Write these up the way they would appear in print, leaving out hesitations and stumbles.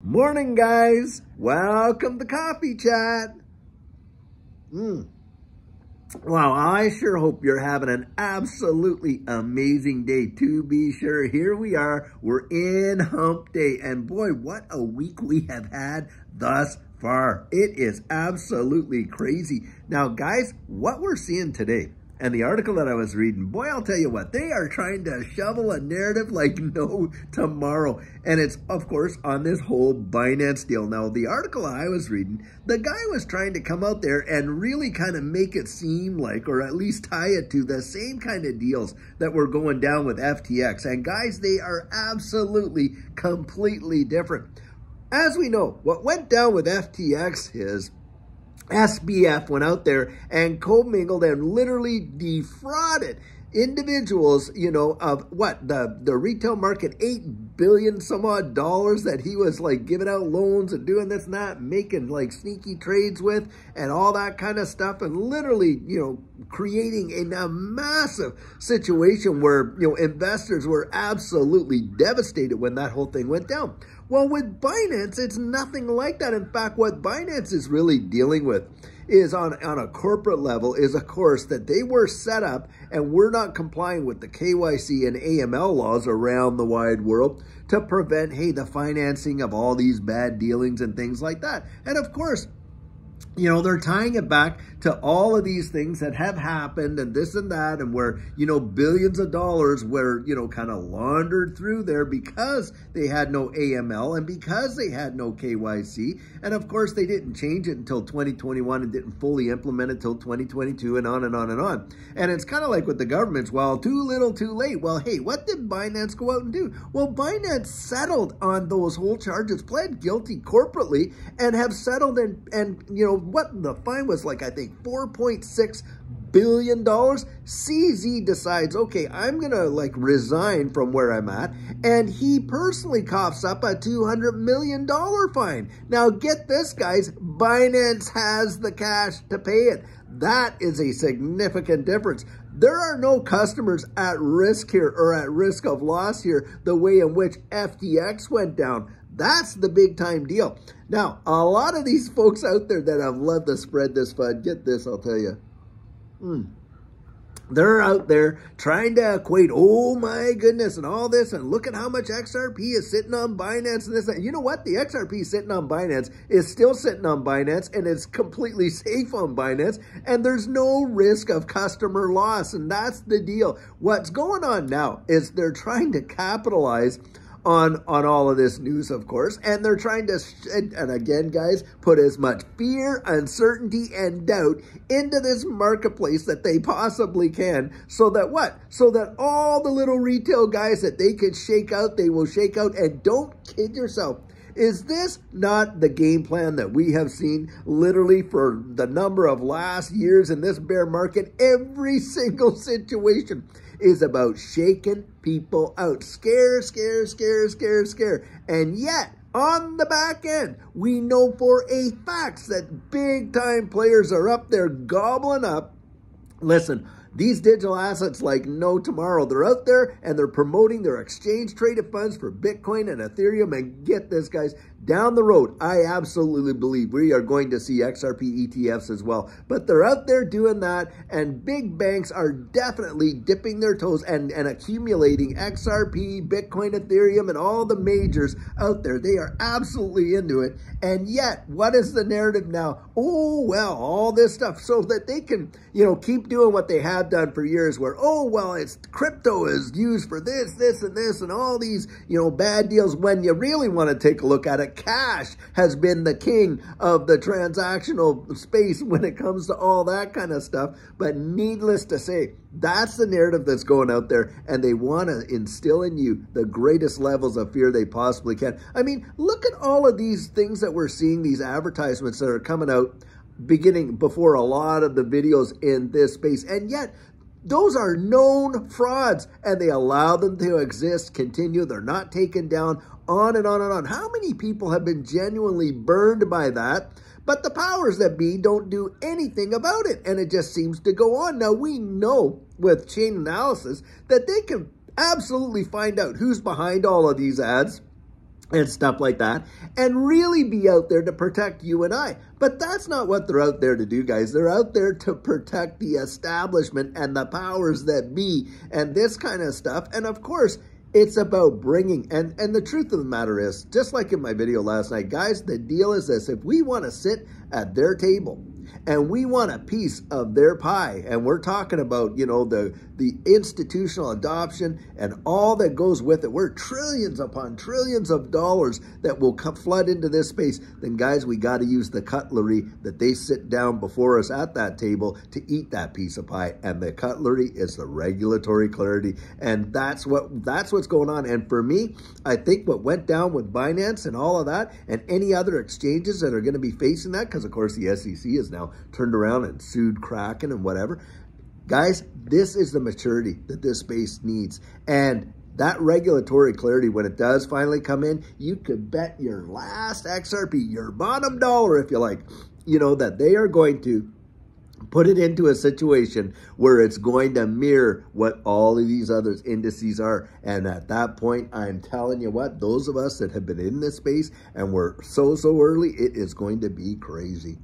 Morning, guys. Welcome to Coffee Chat. Wow, I sure hope you're having an absolutely amazing day. To be sure, here we are. We're in Hump Day. And boy, what a week we have had thus far. It is absolutely crazy. Now, guys, what we're seeing today, and the article that I was reading, boy, I'll tell you what, they are trying to shovel a narrative like no tomorrow. And it's, of course, on this whole Binance deal. Now, the article I was reading, the guy was trying to come out there and really kind of make it seem like, or at least tie it to the same kind of deals that were going down with FTX. And guys, they are absolutely completely different. As we know, what went down with FTX is SBF went out there and commingled and literally defrauded individuals, of what, the retail market, $8 billion some odd dollars that he was like giving out loans and doing this and that, making like sneaky trades with and all that kind of stuff, and literally, creating a massive situation where, investors were absolutely devastated when that whole thing went down. Well, with Binance, it's nothing like that. In fact, what Binance is really dealing with is on a corporate level is, of course, that they were set up and were not complying with the KYC and AML laws around the wide world to prevent, the financing of all these bad dealings and things like that. And of course, they're tying it back to all of these things that have happened and this and that, and where, billions of dollars were, kind of laundered through there because they had no AML and because they had no KYC. And of course, they didn't change it until 2021 and didn't fully implement it until 2022 and on and on and on. And it's kind of like with the governments, well, too little, too late. Well, hey, what did Binance go out and do? Well, Binance settled on those whole charges, pled guilty corporately, and have settled and what the fine was, like, I think $4.6 billion. CZ decides, okay, I'm going to resign from where I'm at. And he personally coughs up a $200 million fine. Now get this, guys, Binance has the cash to pay it. That is a significant difference. There are no customers at risk here or at risk of loss here the way in which FTX went down. That's the big time deal. Now, a lot of these folks out there that have loved to spread this FUD, get this, I'll tell you. They're out there trying to equate, oh my goodness, and all this, and look at how much XRP is sitting on Binance and this. And you know what? The XRP sitting on Binance is still sitting on Binance, and it's completely safe on Binance, and there's no risk of customer loss, and that's the deal. What's going on now is they're trying to capitalize on all of this news, of course, and they're trying to, and again, guys, put as much fear, uncertainty, and doubt into this marketplace that they possibly can, so that what? So that all the little retail guys that they could shake out, they will shake out. And don't kid yourself. Is this not the game plan that we have seen literally for the number of last years in this bear market? Every single situation is about shaking people out. Scare, scare, scare, scare, scare. And yet, on the back end, we know for a fact that big time players are up there gobbling up. Listen, these digital assets like no tomorrow. They're out there and they're promoting their exchange traded funds for Bitcoin and Ethereum. And get this, guys, down the road, I absolutely believe we are going to see XRP ETFs as well. But they're out there doing that, and big banks are definitely dipping their toes and accumulating XRP, Bitcoin, Ethereum, and all the majors out there. They are absolutely into it. And yet, what is the narrative now? Oh, well, all this stuff so that they can, keep doing what they have done for years, where, oh, well, it's crypto is used for this, this, and this, and all these, bad deals. When you really want to take a look at it, cash has been the king of the transactional space when it comes to all that kind of stuff. But needless to say, that's the narrative that's going out there, and they want to instill in you the greatest levels of fear they possibly can. I mean, look at all of these things that we're seeing, these advertisements that are coming out beginning before a lot of the videos in this space, and yet those are known frauds, and they allow them to exist, continue. They're not taken down, on and on and on. How many people have been genuinely burned by that? But the powers that be don't do anything about it, and it just seems to go on. Now, we know with chain analysis that they can absolutely find out who's behind all of these ads. and stuff like that, and really be out there to protect you and I. But that's not what they're out there to do, guys. They're out there to protect the establishment and the powers that be and this kind of stuff. And of course, it's about bringing, and the truth of the matter is, just like in my video last night, guys, the deal is this: if we want to sit at their table and we want a piece of their pie, and we're talking about, you know, the institutional adoption and all that goes with it, we're trillions upon trillions of dollars that will flood into this space, then guys, we got to use the cutlery that they sit down before us at that table to eat that piece of pie. And the cutlery is the regulatory clarity, and that's what's going on. And for me, I think what went down with Binance and all of that, and any other exchanges that are going to be facing that, because of course the SEC has now turned around and sued Kraken and whatever. Guys, this is the maturity that this space needs. And that regulatory clarity, when it does finally come in, you could bet your last XRP, your bottom dollar, if you like, you know, that they are going to put it into a situation where it's going to mirror what all of these other indices are. And at that point, I'm telling you what, those of us that have been in this space and we're so early, it is going to be crazy.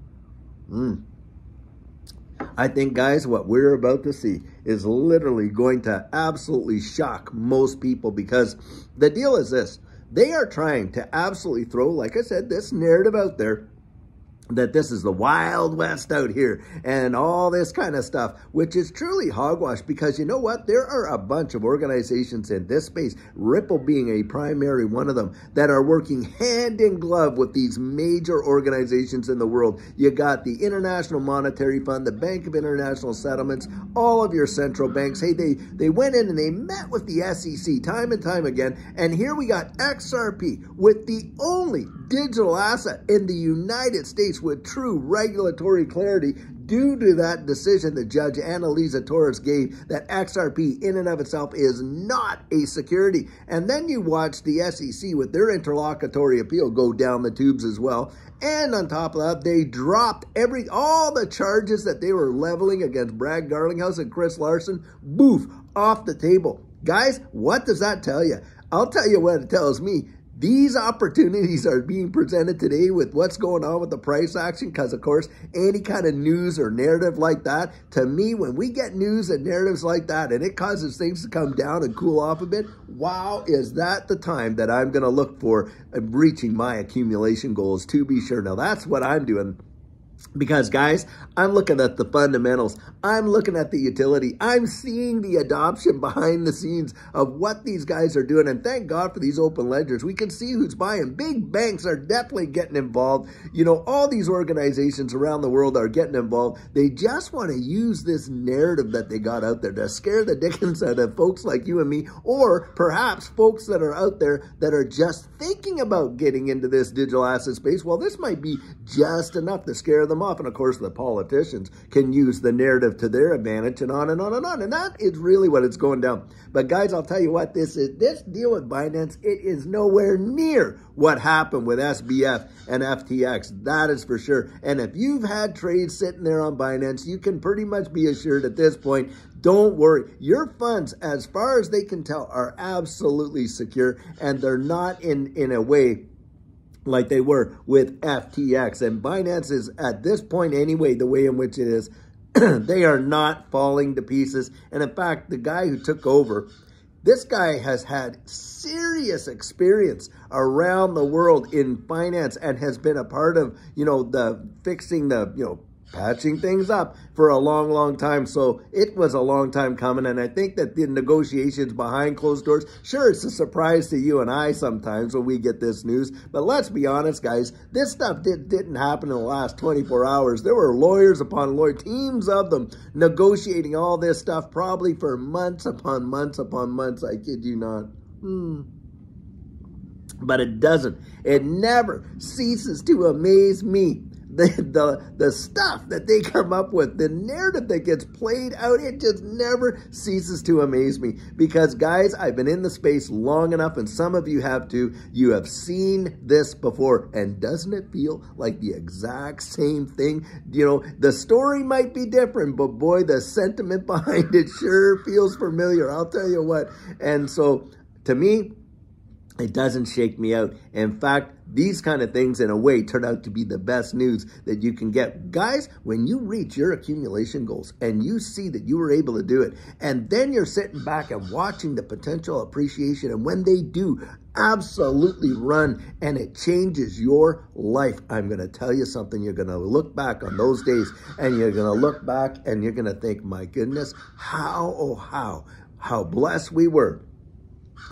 I think, guys, what we're about to see is literally going to absolutely shock most people, because the deal is this: they are trying to absolutely throw, like I said, this narrative out there that this is the Wild West out here and all this kind of stuff, which is truly hogwash, because you know what? There are a bunch of organizations in this space, Ripple being a primary one of them, that are working hand in glove with these major organizations in the world. You got the International Monetary Fund, the Bank of International Settlements, all of your central banks. Hey, they went in and they met with the SEC time and time again. And here we got XRP with the only digital asset in the United States with true regulatory clarity due to that decision that Judge Annalisa Torres gave, that XRP in and of itself is not a security. And then you watch the SEC with their interlocutory appeal go down the tubes as well. And on top of that, they dropped all the charges that they were leveling against Brad Garlinghouse and Chris Larson, boof, off the table. Guys, what does that tell you? I'll tell you what it tells me. These opportunities are being presented today with what's going on with the price action, because, of course, any kind of news or narrative like that, to me, when we get news and narratives like that and it causes things to come down and cool off a bit, wow, is that the time that I'm going to look for reaching my accumulation goals, to be sure. Now, that's what I'm doing. Because, guys, I'm looking at the fundamentals. I'm looking at the utility. I'm seeing the adoption behind the scenes of what these guys are doing. And thank God for these open ledgers. We can see who's buying. Big banks are definitely getting involved. You know, all these organizations around the world are getting involved. They just want to use this narrative that they got out there to scare the dickens out of folks like you and me, or perhaps folks that are out there that are just thinking about getting into this digital asset space. Well, this might be just enough to scare them off. And of course, the politicians can use the narrative to their advantage, and on and on and on. And that is really what it's going down. But guys, I'll tell you what, this deal with Binance, it is nowhere near what happened with SBF and FTX. That is for sure. And if you've had trades sitting there on Binance, you can pretty much be assured at this point, don't worry. Your funds, as far as they can tell, are absolutely secure, and they're not in a way like they were with FTX. And Binance is, at this point anyway, the way in which it is, they are not falling to pieces. And in fact, the guy who took over, this guy has had serious experience around the world in finance and has been a part of, you know, the fixing the, you know, patching things up for a long time. So it was a long time coming. And I think that the negotiations behind closed doors, sure, it's a surprise to you and I sometimes when we get this news. But let's be honest, guys, this stuff didn't happen in the last 24 hours. There were lawyers upon lawyers, teams of them, negotiating all this stuff probably for months upon months upon months. I kid you not. But it doesn't. It never ceases to amaze me. The stuff that they come up with, the narrative that gets played out, it just never ceases to amaze me. Because, guys, I've been in the space long enough, and some of you have too. You have seen this before, and doesn't it feel like the exact same thing? You know, the story might be different, but boy, the sentiment behind it sure feels familiar. I'll tell you what. And so, to me, It doesn't shake me out. In fact, these kind of things in a way turn out to be the best news that you can get. Guys, when you reach your accumulation goals and you see that you were able to do it, and then you're sitting back and watching the potential appreciation, and when they do absolutely run and it changes your life, I'm going to tell you something. You're going to look back on those days and you're going to look back and you're going to think, my goodness, how blessed we were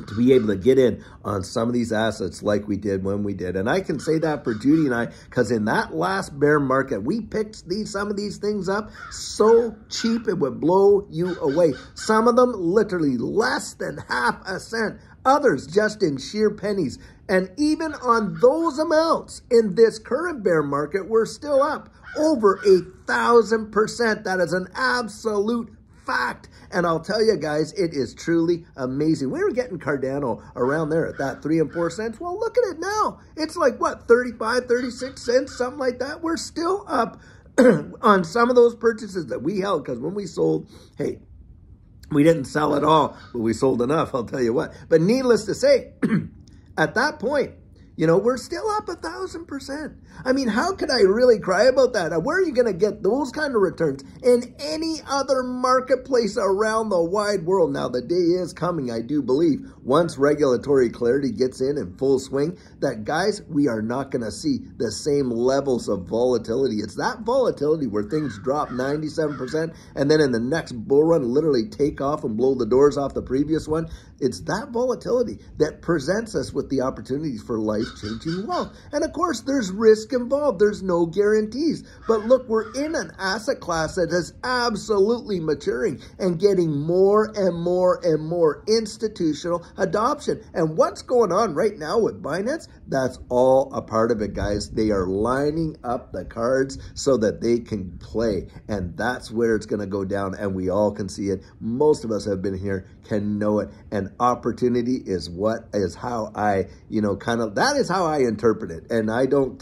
to be able to get in on some of these assets like we did when we did. And I can say that for Judy and I, because in that last bear market, we picked some of these things up so cheap it would blow you away. Some of them literally less than half a cent. Others just in sheer pennies. And even on those amounts in this current bear market, we're still up over 1,000%. That is an absolute fact. And I'll tell you guys, it is truly amazing. We were getting Cardano around there at that 3 and 4 cents. Well, look at it now. It's like what, 35, 36 cents, something like that. We're still up on some of those purchases that we held, because when we sold, hey, we didn't sell it all, but we sold enough, I'll tell you what. But needless to say, at that point, you know, we're still up 1,000%. I mean, how could I really cry about that? Where are you going to get those kind of returns in any other marketplace around the wide world? Now, the day is coming, I do believe, once regulatory clarity gets in full swing, that, guys, we are not going to see the same levels of volatility. It's that volatility where things drop 97% and then in the next bull run literally take off and blow the doors off the previous one. It's that volatility that presents us with the opportunities for life-changing wealth. And of course, there's risk involved. There's no guarantees. But look, we're in an asset class that is absolutely maturing and getting more and more and more institutional adoption. And what's going on right now with Binance? That's all a part of it, guys. They are lining up the cards so that they can play. And that's where it's going to go down. And we all can see it. Most of us have been here, can know it. And opportunity is how I, that is how I interpret it. And I don't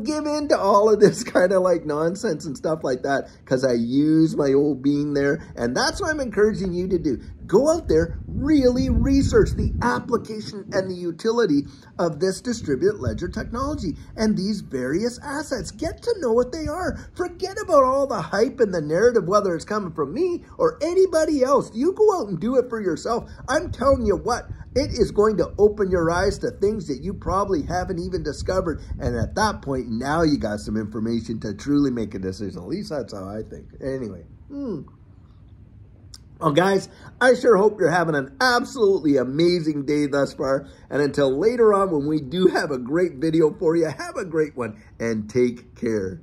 give in to all of this kind of like nonsense and stuff like that, because I use my old being there. And that's what I'm encouraging you to do. Go out there, really research the application and the utility of this distributed ledger technology and these various assets. Get to know what they are. Forget about all the hype and the narrative, whether it's coming from me or anybody else. You go out and do it for yourself. I'm telling you what, it is going to open your eyes to things that you probably haven't even discovered. And at that point, now you got some information to truly make a decision. At least that's how I think. Anyway. Well, guys, I sure hope you're having an absolutely amazing day thus far. And until later on, when we do have a great video for you, have a great one and take care.